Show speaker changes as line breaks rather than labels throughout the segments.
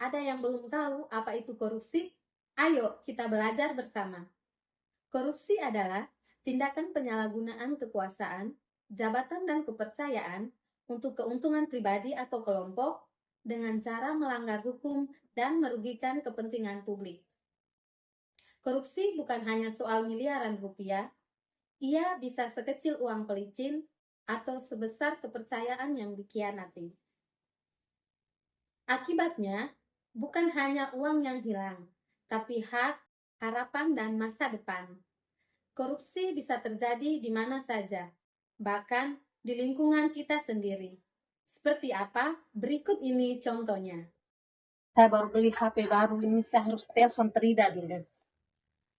Ada yang belum tahu apa itu korupsi? Ayo kita belajar bersama. Korupsi adalah tindakan penyalahgunaan kekuasaan, jabatan dan kepercayaan untuk keuntungan pribadi atau kelompok dengan cara melanggar hukum dan merugikan kepentingan publik. Korupsi bukan hanya soal miliaran rupiah, ia bisa sekecil uang pelicin atau sebesar kepercayaan yang dikhianati. Akibatnya, bukan hanya uang yang hilang, tapi hak, harapan, dan masa depan. Korupsi bisa terjadi di mana saja, bahkan di lingkungan kita sendiri. Seperti apa? Berikut ini contohnya.
Saya baru beli HP baru ini, saya harus telepon Trida dulu.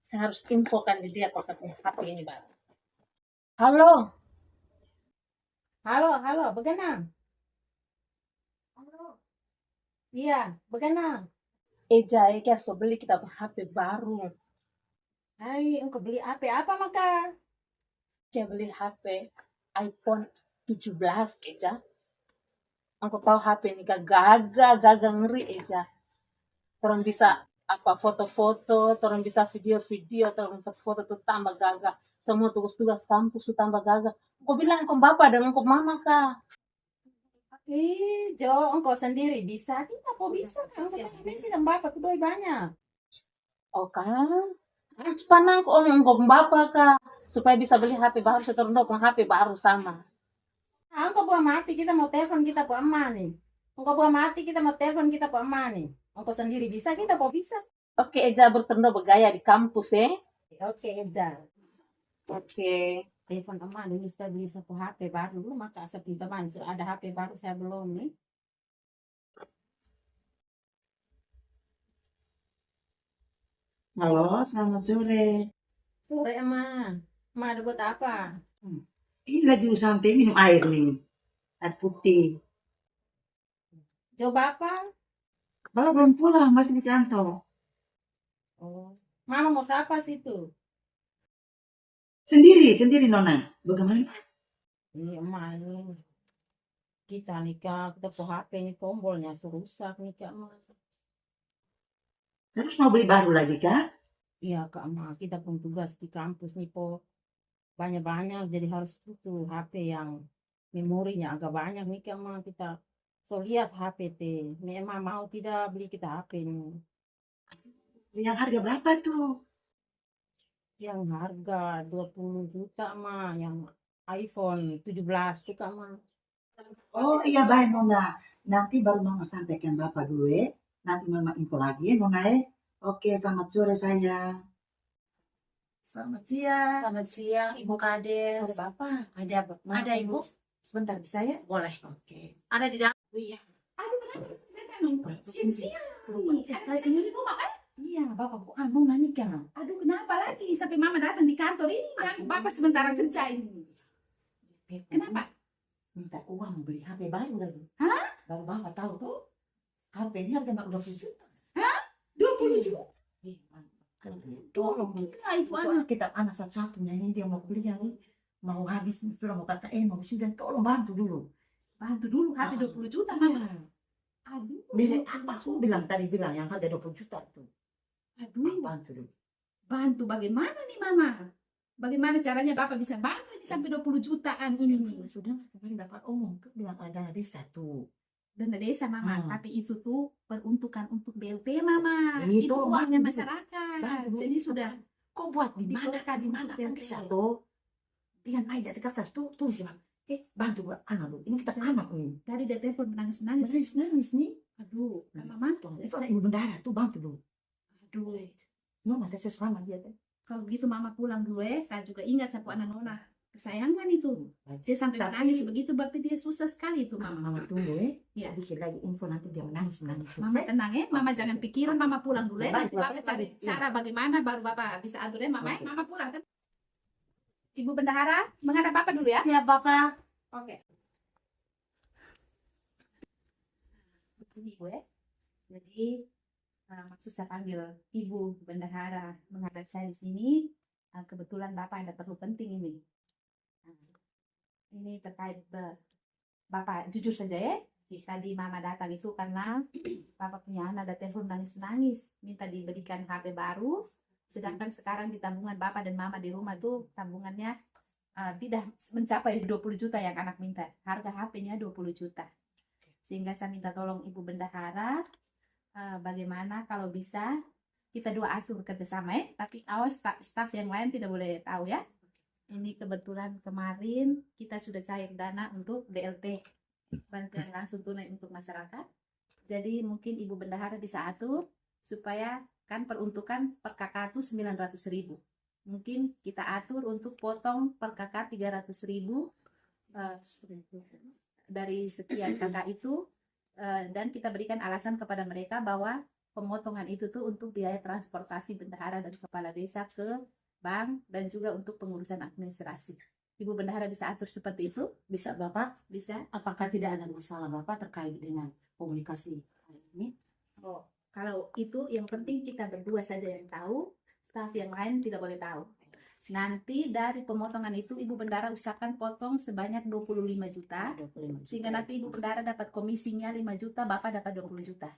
Saya harus infokan di dia kalau saya punya HP ini baru. Halo.
Halo, bagaimana?
Halo.
Iya, bagaimana?
Eja so beli kita HP baru.
Hai, engkau beli HP apa maka?
Dia beli HP iPhone 17, Eja. Aku tahu HP ini gagah ngeri, Eja. Orang bisa apa foto-foto, orang bisa video-video, orang foto tuh tambah gagah. Semua tugas-tugas kampus tuh tambah gagah. Aku bilang kau bapak dan kau mama kah?
Jo, engkau sendiri bisa? Kita kok bisa? Engkau ini tidak bapak tuh banyak.
Oh kan? Cepat kok kau bapak kah? Supaya bisa beli HP baru, setor HP baru sama.
Nah, engkau buat mati, kita mau telepon kita buat emak nih. Engkau buat mati, kita mau telepon kita buat emak nih. Engkau sendiri bisa? Kita kok bisa?
Oke, Eja bertendo bergaya di kampus,
Oke, udah.
Oke.
Telepon emak dulu supaya beli satu HP baru dulu, maka saya pinta ada HP baru saya belum nih.
Halo, selamat sore.
Sore emak. Emak ada buat apa?
Ini lagi santai minum air nih, air putih.
Jo, bapak?
Bapak belum pulang, masih di kantor.
Oh. Mama mau siapa situ?
Sendiri Nona. Bagaimana?
Iya, emak ini. Kita nikah, kita po HP ini tombolnya rusak nikah emak.
Terus mau beli baru lagi kah?
Iya kak emak, kita pun tugas di kampus nih po banyak-banyak, jadi harus butuh HP yang memorinya agak banyak nih kak emak. Kita so lihat HP teh, memang mau tidak beli kita HP nih.
Yang harga berapa tuh?
Yang harga 20 juta mah, yang iPhone 17 tuh kak emak.
Oh iya baik Nona. Nanti baru Mama sampaikan Bapak dulu ya. Nanti Mama info lagi ya Nona ya. Oke, selamat sore sayang. Selamat siang.
Selamat siang, Ibu Kades.
Ada Bapak?
Ada apa?
Maaf,
Ada Ibu?
Sebentar bisa ya?
Boleh.
Oke.
Ada di dalam.
Oh iya.
Aduh, kenapa? Siang-siang. Ada
Saya
di rumah, kan?
Iya, Bapak Nona nikah.
Aduh, kenapa lagi? Sampai mama datang di kantor ini, yang bapak sementara kerja ini. Kenapa?
Minta uang beli HP baru lagi.
Hah?
Baru Bapak tahu tuh. HP ini harga 20 juta.
20 juta.
Tolong
Nah, ibu
soalnya kita anak satu-satunya ini dia mau kuliah nih, mau habis sudah mau KKN mau sudah tolong bantu dulu.
Bantu dulu, HP 20 juta, mama.
Iya.
Aduh.
Milih apa aku bilang yang harga 20 juta tuh.
Aduh.
Bantu dulu.
Bantu bagaimana nih, mama? Bagaimana caranya bapak bisa bantu ini sampai 20 jutaan ini nih?
Sudah kemarin dapat omong tuh bilang ada dana desa tuh.
Dana desa, mama.
Hmm.
Tapi itu tuh peruntukan untuk BLT, mama.
Itu
Itu uangnya
bantu.
masyarakat.
Bantu.
Jadi sudah.
Kok buat di mana kah di mana kan bisa tuh. Dengan aja di kertas tuh tulis ya. Bantu buat anak lu. Ini kita anak nih.
Tadi dia telepon menangis-nangis.
Nangis nih.
Aduh, mama.
Itu ada ibu bendara tuh bantu dulu.
Aduh.
Nona tes selamat dia tuh.
Kalau gitu mama pulang dulu ya. Saya juga ingat sapu anak Nona. Kesayangan itu. Dia sampai
Tapi-
menangis begitu berarti dia susah sekali itu, mama.
Mama tunggu ya.
Iya.
Sedikit lagi info nanti dia menangis.
Mama tenang ya, mama jangan pikiran, mama pulang dulu ya.
Baik,
Nanti bapak cari
baik.
cara bagaimana baru bapak bisa atur ya, mama ya.
Oke.
Mama pulang kan. Ibu bendahara, menghadap bapak dulu ya.
Siap, Bapak.
Oke. Begini ibu ya. Jadi maksud saya panggil ibu bendahara menghadap saya di sini. Kebetulan bapak ada perlu penting ini. Ini terkait bapak jujur saja ya. Tadi mama datang itu karena
Bapak punya anak ada telepon nangis-nangis, minta diberikan HP baru, sedangkan sekarang di tabungan Bapak dan Mama di rumah tuh tabungannya tidak mencapai 20 juta yang anak minta. Harga HP-nya 20 juta. Sehingga saya minta tolong Ibu Bendahara, bagaimana kalau bisa kita dua atur kerjasama ya, tapi awas staf yang lain tidak boleh tahu ya. Ini kebetulan kemarin kita sudah cair dana untuk BLT, bantuan langsung tunai untuk masyarakat. Jadi mungkin Ibu Bendahara bisa atur supaya kan peruntukan per kakak itu 900.000. Mungkin kita atur untuk potong per kakak 300.000 dari sekian kakak itu, dan kita berikan alasan kepada mereka bahwa pemotongan itu tuh untuk biaya transportasi bendahara dan kepala desa ke bank dan juga untuk pengurusan administrasi. Ibu Bendahara bisa atur seperti itu?
Bisa Bapak?
Bisa.
Apakah tidak ada masalah Bapak terkait dengan komunikasi ini?
Oh, kalau itu yang penting kita berdua saja yang tahu, staf yang lain tidak boleh tahu. Nanti dari pemotongan itu Ibu Bendahara usahakan potong sebanyak 25 juta,
25 juta.
sehingga nanti Ibu Bendahara dapat komisinya 5 juta, Bapak dapat 20 juta.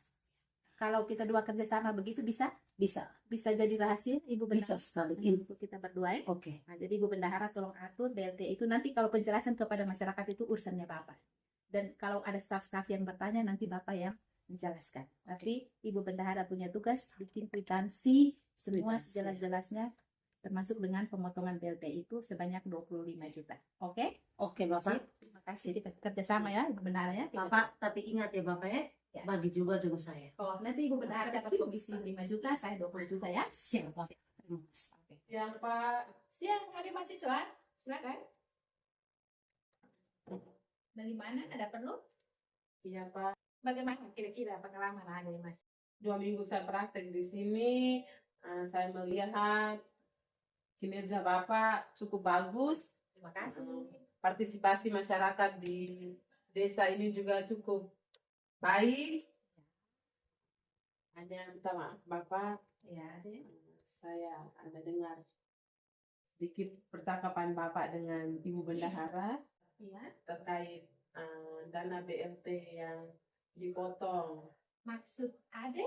Kalau kita dua kerjasama begitu bisa?
Bisa.
Bisa jadi rahasia Ibu
Bisa
Bendahara?
sekali.
Untuk kita berdua ya?
Oke.
Nah, jadi Ibu Bendahara tolong atur BLT itu, nanti kalau penjelasan kepada masyarakat itu urusannya Bapak. Dan kalau ada staf-staf yang bertanya nanti Bapak yang menjelaskan. Tapi Ibu Bendahara punya tugas bikin kwitansi semua
Kwitansi.
sejelas-jelasnya, termasuk dengan pemotongan BLT itu sebanyak 25 juta. Oke?
Oke Bapak.
Sip. Terima kasih. Kita kerjasama ya Ibu Bendahara ya. Kita-
Bapak, tapi ingat ya Bapak ya,
Ya.
bagi juga dengan saya.
Oh, nanti Ibu Bendahara dapat komisi 5 juta, saya 20 juta ya.
Siap Bapak. Terima kasih.
Oke.
Siang Pak.
Siang, hari mahasiswa. Silakan. Dari mana? Ada perlu?
Iya Pak.
Bagaimana kira-kira pengalaman Anda, Mas?
2 minggu saya praktek di sini. Saya melihat kinerja Bapak cukup bagus.
Terima kasih.
Partisipasi masyarakat di desa ini juga cukup baik. Hanya minta maaf Bapak,
Ya, Dek.
saya ada dengar sedikit percakapan Bapak dengan Ibu Bendahara
Iya.
terkait dana BLT yang dipotong.
Maksud Ade?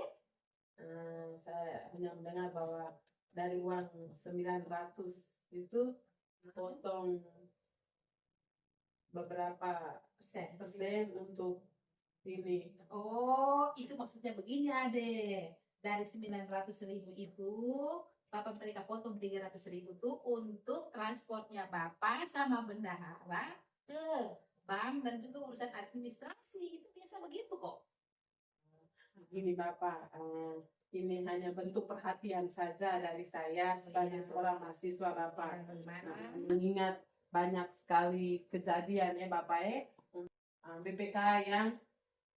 Saya hanya mendengar bahwa dari uang 900 itu dipotong beberapa persen untuk ini.
Oh, itu maksudnya begini Ade. Dari 900.000 itu, Bapak mereka potong 300.000 tuh untuk transportnya Bapak sama bendahara ke bank dan juga urusan administrasi. Itu biasa begitu kok.
Ini Bapak, ini hanya bentuk perhatian saja dari saya sebagai seorang mahasiswa Bapak.
Bagaimana?
Mengingat banyak sekali kejadian ya Bapak BPK yang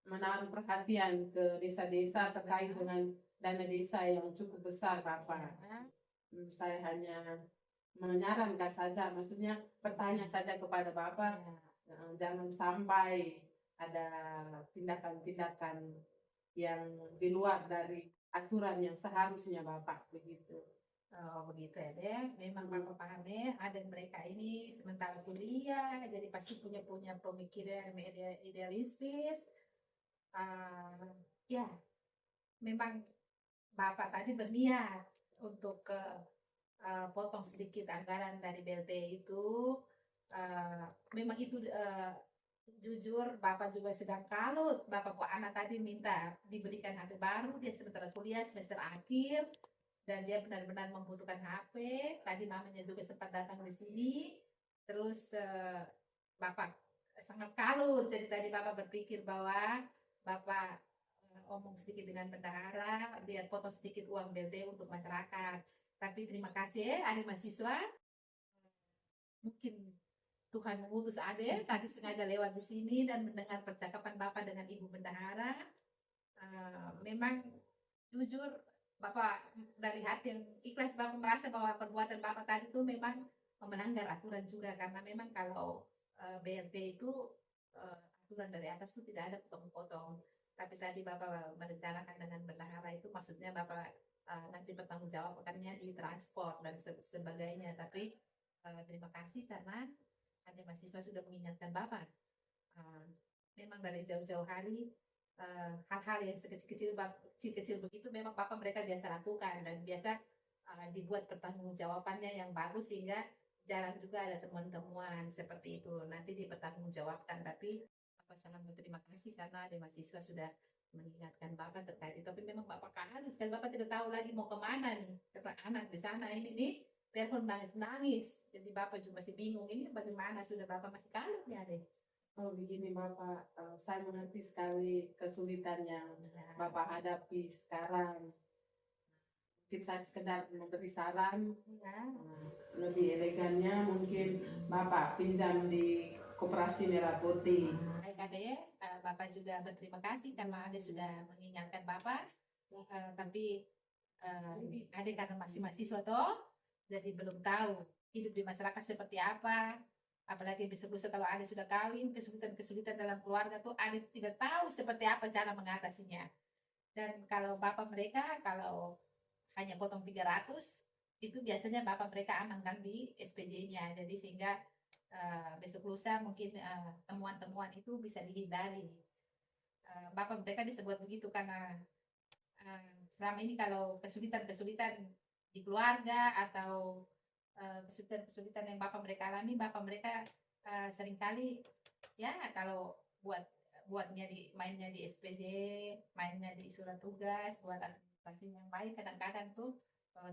menaruh perhatian ke desa-desa terkait dengan dana desa yang cukup besar Bapak. Saya hanya menyarankan saja, maksudnya bertanya saja kepada Bapak, jangan sampai ada tindakan-tindakan yang di luar dari aturan yang seharusnya Bapak begitu.
Oh begitu ya deh. Memang Bapak paham ya, ada mereka ini sementara kuliah, jadi pasti punya pemikiran idealistis. Ya, memang Bapak tadi berniat untuk potong sedikit anggaran dari BLT itu. Memang itu jujur Bapak juga sedang kalut. Bapak kok anak tadi minta diberikan HP baru, dia sementara kuliah semester akhir dan dia benar-benar membutuhkan HP. Tadi mamanya juga sempat datang di sini. Terus Bapak sangat kalut. Jadi tadi Bapak berpikir bahwa Bapak omong sedikit dengan bendahara biar potong sedikit uang BLT untuk masyarakat. Tapi terima kasih ada mahasiswa. Mungkin Tuhan mengutus Ade tadi sengaja lewat di sini dan mendengar percakapan Bapak dengan Ibu Bendahara. Memang jujur Bapak dari hati yang ikhlas Bapak merasa bahwa perbuatan Bapak tadi itu memang melanggar aturan juga, karena memang kalau BLT itu aturan dari atas itu tidak ada potong-potong. Tapi tadi Bapak merencanakan dengan bendahara itu maksudnya Bapak nanti bertanggung jawab akannya di transport dan sebagainya. Tapi terima kasih karena ada mahasiswa sudah mengingatkan Bapak. Memang dari jauh-jauh hari hal-hal yang kecil-kecil begitu memang Bapak mereka biasa lakukan dan biasa dibuat pertanggungjawabannya yang bagus sehingga jarang juga ada temuan-temuan seperti itu nanti dipertanggungjawabkan. Tapi Bapak sangat berterima kasih karena ada mahasiswa sudah mengingatkan Bapak terkait itu. Tapi memang Bapak kalut sekali, Bapak tidak tahu lagi mau kemana nih karena anak di sana ini nih telepon nangis-nangis. Jadi Bapak juga masih bingung ini bagaimana, sudah Bapak masih kalut ya deh.
Oh begini Bapak, saya mengerti sekali kesulitan yang Bapak hadapi sekarang. Mungkin saya sekedar memberi saran, lebih elegannya mungkin Bapak pinjam di Koperasi Merah Putih.
Baik Ade, Bapak juga berterima kasih karena Ade sudah mengingatkan Bapak. Tapi Ade karena masih mahasiswa toh, jadi belum tahu hidup di masyarakat seperti apa. Apalagi besok-besok kalau Ade sudah kawin, kesulitan-kesulitan dalam keluarga tuh Ade tidak tahu seperti apa cara mengatasinya. Dan kalau Bapak mereka, kalau hanya potong 300, itu biasanya Bapak mereka amankan di SPJ-nya. Jadi sehingga besok lusa mungkin temuan-temuan itu bisa dihindari. Bapak mereka disebut begitu karena selama ini kalau kesulitan-kesulitan di keluarga atau kesulitan-kesulitan yang Bapak mereka alami, Bapak mereka seringkali ya kalau buatnya mainnya di SPJ, mainnya di surat tugas, buat administrasi yang baik, kadang-kadang tuh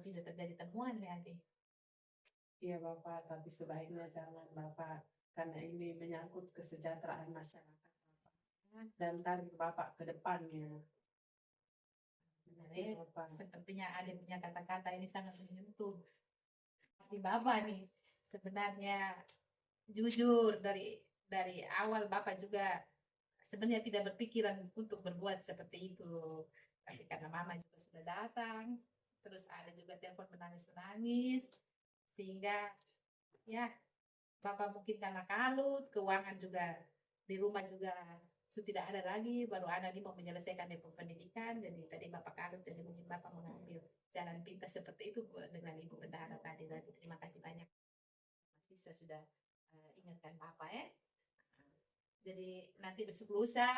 tidak terjadi temuan ya Ade.
Iya Bapak, tapi sebaiknya jangan Bapak, karena ini menyangkut kesejahteraan masyarakat Bapak dan karir Bapak ke depannya.
Ade,
Bapak.
sepertinya Ade punya kata-kata ini sangat menyentuh hati Bapak nih. Sebenarnya jujur dari awal Bapak juga sebenarnya tidak berpikiran untuk berbuat seperti itu. Tapi karena Mama juga sudah datang, terus ada juga telepon menangis-menangis, sehingga ya Bapak mungkin karena kalut, keuangan juga di rumah juga sudah tidak ada lagi, baru anak ini mau menyelesaikan pendidikan, jadi tadi Bapak kalut, jadi mungkin Bapak mengambil jalan pintas seperti itu dengan Ibu Bendahara tadi. Terima kasih banyak. Mahasiswa sudah ingatkan Bapak ya. Jadi nanti besok lusa,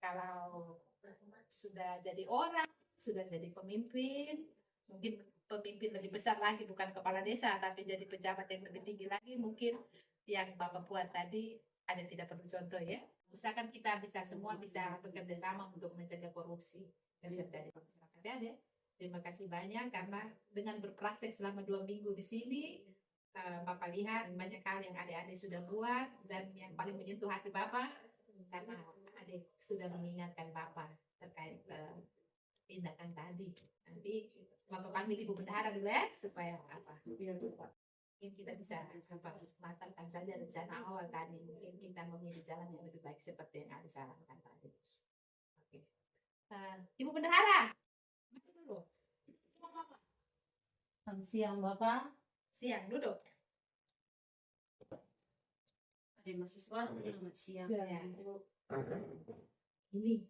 kalau sudah jadi orang, sudah jadi pemimpin, mungkin pemimpin lebih besar lagi, bukan kepala desa, tapi jadi pejabat yang lebih tinggi lagi, mungkin yang Bapak buat tadi ada tidak perlu contoh ya. Usahakan kita semua bisa bekerja sama untuk mencegah korupsi dan terjadi masyarakat ya. Terima kasih banyak karena dengan berpraktek selama 2 minggu di sini, Bapak lihat banyak hal yang adik-adik sudah buat, dan yang paling menyentuh hati Bapak karena adik sudah mengingatkan Bapak terkait tindakan tadi. Nanti Bapak panggil Ibu Bendahara dulu ya supaya apa? Mungkin kita bisa matangkan saja rencana awal tadi. Mungkin kita memilih jalan yang lebih baik seperti yang adik sarankan tadi. Oke. Ibu Bendahara, mati dulu.
Selamat siang Bapak.
Siang, duduk.
Ada mahasiswa, selamat siang.
Ya. Ini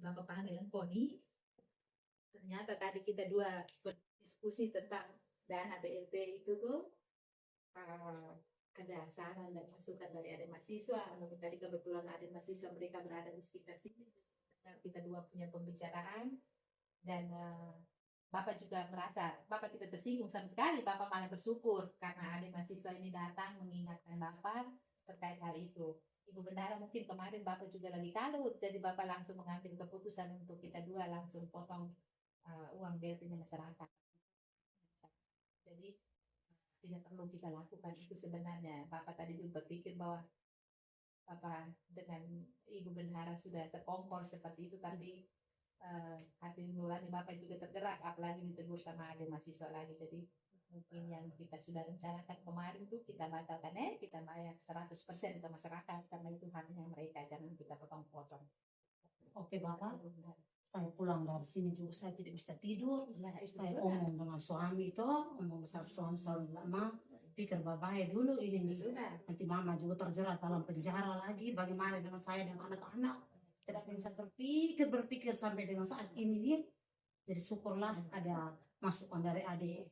Bapak panggil Poni. Ternyata tadi kita dua berdiskusi tentang dana BLT itu tuh ada saran dan masukan dari adik mahasiswa. Mungkin tadi kebetulan adik mahasiswa mereka berada di sekitar sini. Kita dua punya pembicaraan dan Bapak juga merasa, Bapak tidak tersinggung sama sekali, Bapak malah bersyukur karena adik mahasiswa ini datang mengingatkan Bapak terkait hal itu. Ibu Bendahara mungkin kemarin Bapak juga lagi kalut, jadi Bapak langsung mengambil keputusan untuk kita dua langsung potong uang BLT-nya masyarakat. Jadi tidak perlu kita lakukan itu sebenarnya. Bapak tadi juga berpikir bahwa Bapak dengan Ibu Bendahara sudah sekongkol seperti itu, tapi hati nurani Bapak juga tergerak, apalagi ditegur sama adik mahasiswa lagi. Jadi mungkin yang kita sudah rencanakan kemarin tuh kita batalkan kita bayar 100% ke masyarakat karena itu haknya mereka, jangan kita potong-potong.
Oke Bapak, saya pulang dari sini juga saya tidak bisa tidur. Saya omong dengan suami itu, omong besar suami lama, pikir bapak dulu ini nih. Nanti mama juga terjerat dalam penjara lagi, bagaimana dengan saya dan anak-anak. Tidak bisa berpikir sampai dengan saat ini nih. Jadi syukurlah ada masukan dari adik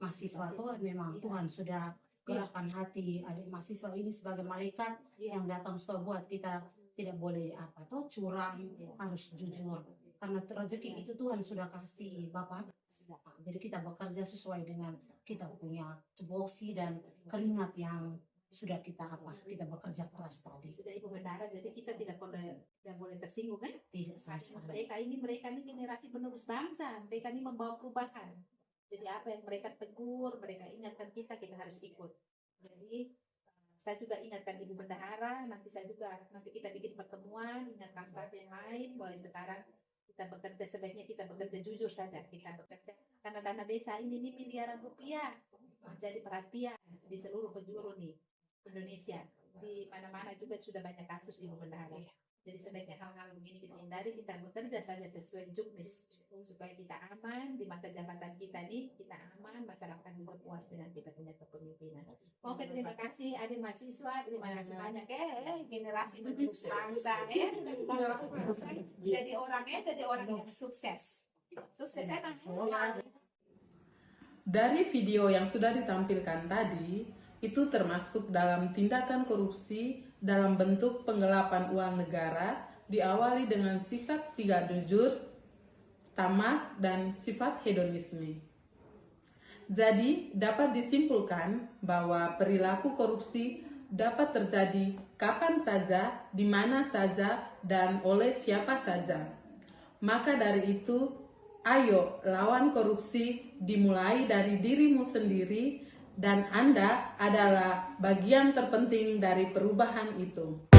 mahasiswa itu, memang Tuhan sudah gerakkan hati adik mahasiswa ini sebagai malaikat yang datang supaya buat kita
tidak boleh curang, harus jujur. Karena rezeki itu Tuhan sudah kasih Bapak. Jadi kita bekerja sesuai dengan kita punya tupoksi dan keringat yang sudah kita bekerja keras tadi.
Sudah Ibu Bendahara, jadi kita tidak boleh tersinggung kan?
Tidak sama sekali.
Mereka ini generasi penerus bangsa, mereka ini membawa perubahan. Jadi apa yang mereka tegur, mereka ingatkan kita harus ikut. Jadi saya juga ingatkan Ibu Bendahara, nanti kita bikin pertemuan, ingatkan staf yang lain, mulai sekarang kita bekerja, sebaiknya kita bekerja jujur saja, kita bekerja. Karena dana desa ini miliaran rupiah, menjadi perhatian di seluruh penjuru nih, Indonesia. Di mana-mana juga sudah banyak kasus Ibu Bendahara. Jadi sebaiknya hal-hal begini kita hindari, kita bekerja saja sesuai juknis supaya kita aman di masa jabatan kita nih, kita aman, masyarakat juga puas dengan kita punya kepemimpinan. Oke, terima kasih adik mahasiswa, terima kasih banyak generasi penerus bangsa jadi orang yang sukses. Sukses
Dari video yang sudah ditampilkan tadi, itu termasuk dalam tindakan korupsi dalam bentuk penggelapan uang negara, diawali dengan sifat tidak jujur, tamak, dan sifat hedonisme. Jadi, dapat disimpulkan bahwa perilaku korupsi dapat terjadi kapan saja, di mana saja, dan oleh siapa saja. Maka dari itu, ayo lawan korupsi dimulai dari dirimu sendiri, dan Anda adalah bagian terpenting dari perubahan itu.